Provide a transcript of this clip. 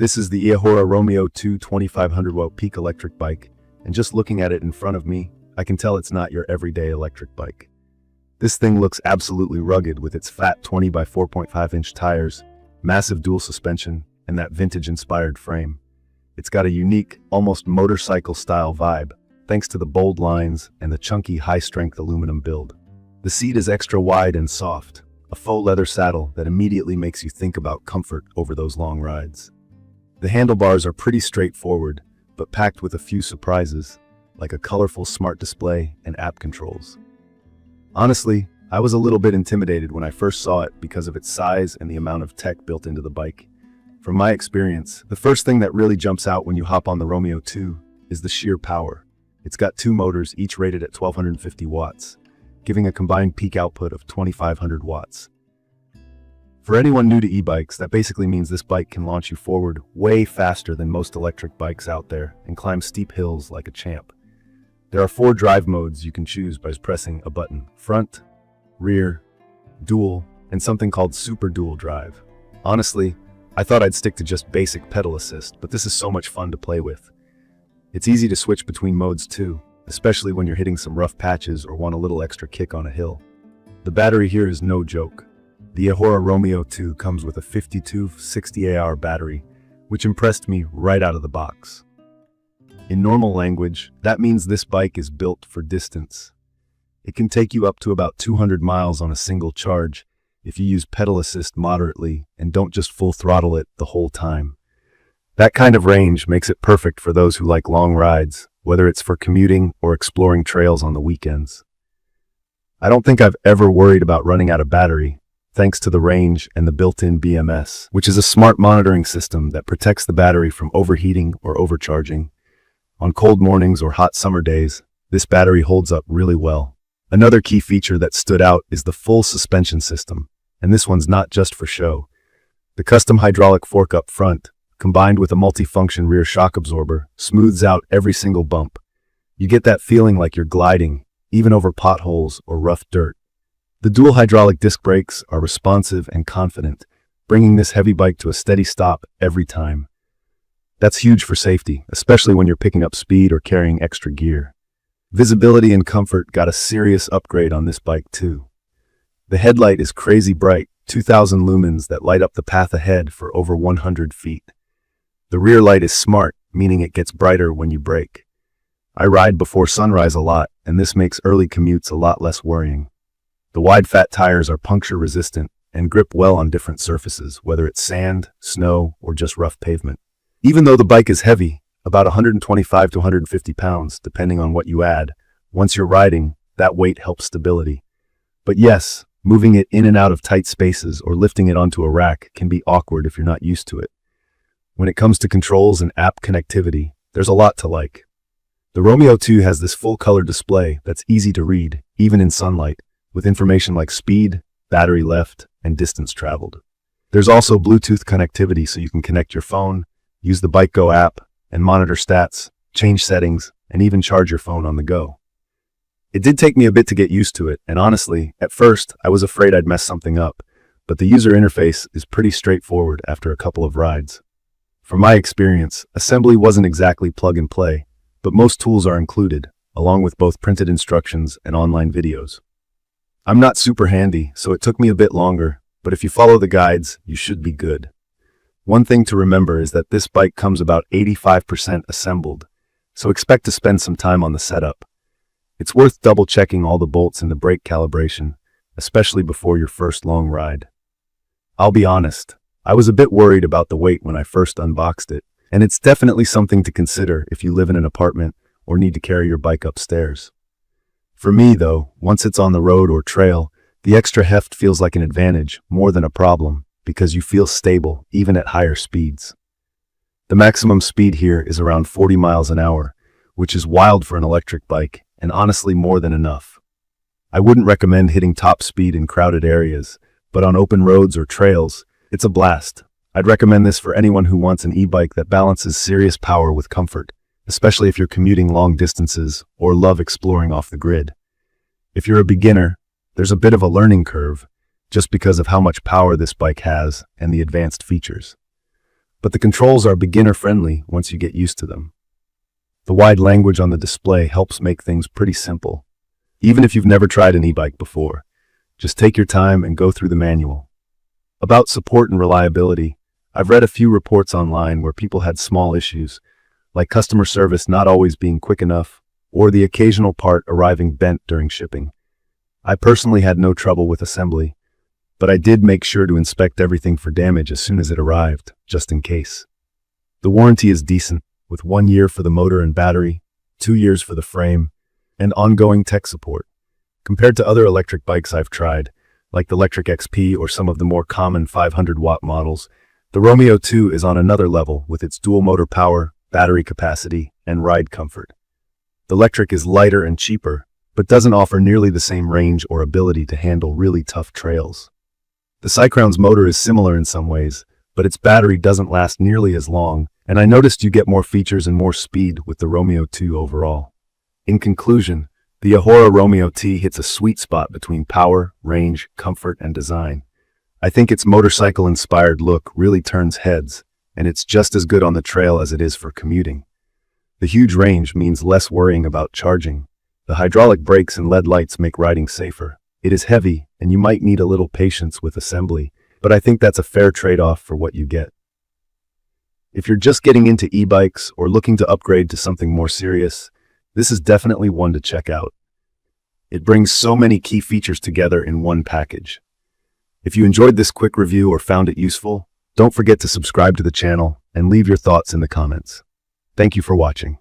This is the eAhora Romeo II 2500-watt peak electric bike, and just looking at it in front of me, I can tell it's not your everyday electric bike. This thing looks absolutely rugged with its fat 20 by 4.5-inch tires, massive dual suspension, and that vintage-inspired frame. It's got a unique, almost motorcycle-style vibe, thanks to the bold lines and the chunky high-strength aluminum build. The seat is extra wide and soft, a faux leather saddle that immediately makes you think about comfort over those long rides. The handlebars are pretty straightforward, but packed with a few surprises, like a colorful smart display and app controls. Honestly, I was a little bit intimidated when I first saw it because of its size and the amount of tech built into the bike. From my experience, the first thing that really jumps out when you hop on the Romeo II is the sheer power. It's got two motors, each rated at 1250 watts, giving a combined peak output of 2500 watts. For anyone new to e-bikes, that basically means this bike can launch you forward way faster than most electric bikes out there and climb steep hills like a champ. There are 4 drive modes you can choose by pressing a button: front, rear, dual, and something called super dual drive. Honestly, I thought I'd stick to just basic pedal assist, but this is so much fun to play with. It's easy to switch between modes too, especially when you're hitting some rough patches or want a little extra kick on a hill. The battery here is no joke. The eAhora Romeo II comes with a 5260 Ah battery, which impressed me right out of the box. In normal language, that means this bike is built for distance. It can take you up to about 200 miles on a single charge if you use pedal assist moderately and don't just full throttle it the whole time. That kind of range makes it perfect for those who like long rides, whether it's for commuting or exploring trails on the weekends. I don't think I've ever worried about running out of battery, thanks to the range and the built-in BMS, which is a smart monitoring system that protects the battery from overheating or overcharging. On cold mornings or hot summer days, this battery holds up really well. Another key feature that stood out is the full suspension system, and this one's not just for show. The custom hydraulic fork up front, combined with a multi-function rear shock absorber, smooths out every single bump. You get that feeling like you're gliding, even over potholes or rough dirt. The dual hydraulic disc brakes are responsive and confident, bringing this heavy bike to a steady stop every time. That's huge for safety, especially when you're picking up speed or carrying extra gear. Visibility and comfort got a serious upgrade on this bike too. The headlight is crazy bright, 2000 lumens that light up the path ahead for over 100 feet. The rear light is smart, meaning it gets brighter when you brake. I ride before sunrise a lot, and this makes early commutes a lot less worrying. The wide fat tires are puncture resistant and grip well on different surfaces, whether it's sand, snow, or just rough pavement. Even though the bike is heavy, about 125 to 150 pounds, depending on what you add, once you're riding, that weight helps stability. But yes, moving it in and out of tight spaces or lifting it onto a rack can be awkward if you're not used to it. When it comes to controls and app connectivity, there's a lot to like. The Romeo II has this full-color display that's easy to read, even in sunlight, with information like speed, battery left, and distance traveled. There's also Bluetooth connectivity so you can connect your phone, use the Bike Go app, and monitor stats, change settings, and even charge your phone on the go. It did take me a bit to get used to it, and honestly, at first, I was afraid I'd mess something up, but the user interface is pretty straightforward after a couple of rides. From my experience, assembly wasn't exactly plug and play, but most tools are included, along with both printed instructions and online videos. I'm not super handy, so it took me a bit longer, but if you follow the guides, you should be good. One thing to remember is that this bike comes about 85% assembled, so expect to spend some time on the setup. It's worth double-checking all the bolts and the brake calibration, especially before your first long ride. I'll be honest, I was a bit worried about the weight when I first unboxed it, and it's definitely something to consider if you live in an apartment or need to carry your bike upstairs. For me, though, once it's on the road or trail, the extra heft feels like an advantage more than a problem because you feel stable even at higher speeds. The maximum speed here is around 40 miles an hour, which is wild for an electric bike and honestly more than enough. I wouldn't recommend hitting top speed in crowded areas, but on open roads or trails, it's a blast. I'd recommend this for anyone who wants an e-bike that balances serious power with comfort, especially if you're commuting long distances or love exploring off the grid. If you're a beginner, there's a bit of a learning curve, just because of how much power this bike has and the advanced features. but the controls are beginner-friendly once you get used to them. The wide language on the display helps make things pretty simple. Even if you've never tried an e-bike before, just take your time and go through the manual. About support and reliability, I've read a few reports online where people had small issues, like customer service not always being quick enough, or the occasional part arriving bent during shipping. I personally had no trouble with assembly, but I did make sure to inspect everything for damage as soon as it arrived, just in case. The warranty is decent, with 1 year for the motor and battery, 2 years for the frame, and ongoing tech support. Compared to other electric bikes I've tried, like the Electric XP or some of the more common 500-watt models, the Romeo II is on another level with its dual motor power, battery capacity, and ride comfort. The electric is lighter and cheaper, but doesn't offer nearly the same range or ability to handle really tough trails. The Cycrown's motor is similar in some ways, but its battery doesn't last nearly as long, and I noticed you get more features and more speed with the Romeo II overall. In conclusion, the eAhora Romeo T hits a sweet spot between power, range, comfort, and design. I think its motorcycle-inspired look really turns heads, and it's just as good on the trail as it is for commuting. The huge range means less worrying about charging. The hydraulic brakes and LED lights make riding safer. It is heavy, and you might need a little patience with assembly, but I think that's a fair trade-off for what you get. If you're just getting into e-bikes or looking to upgrade to something more serious, this is definitely one to check out. It brings so many key features together in one package. If you enjoyed this quick review or found it useful, don't forget to subscribe to the channel and leave your thoughts in the comments. Thank you for watching.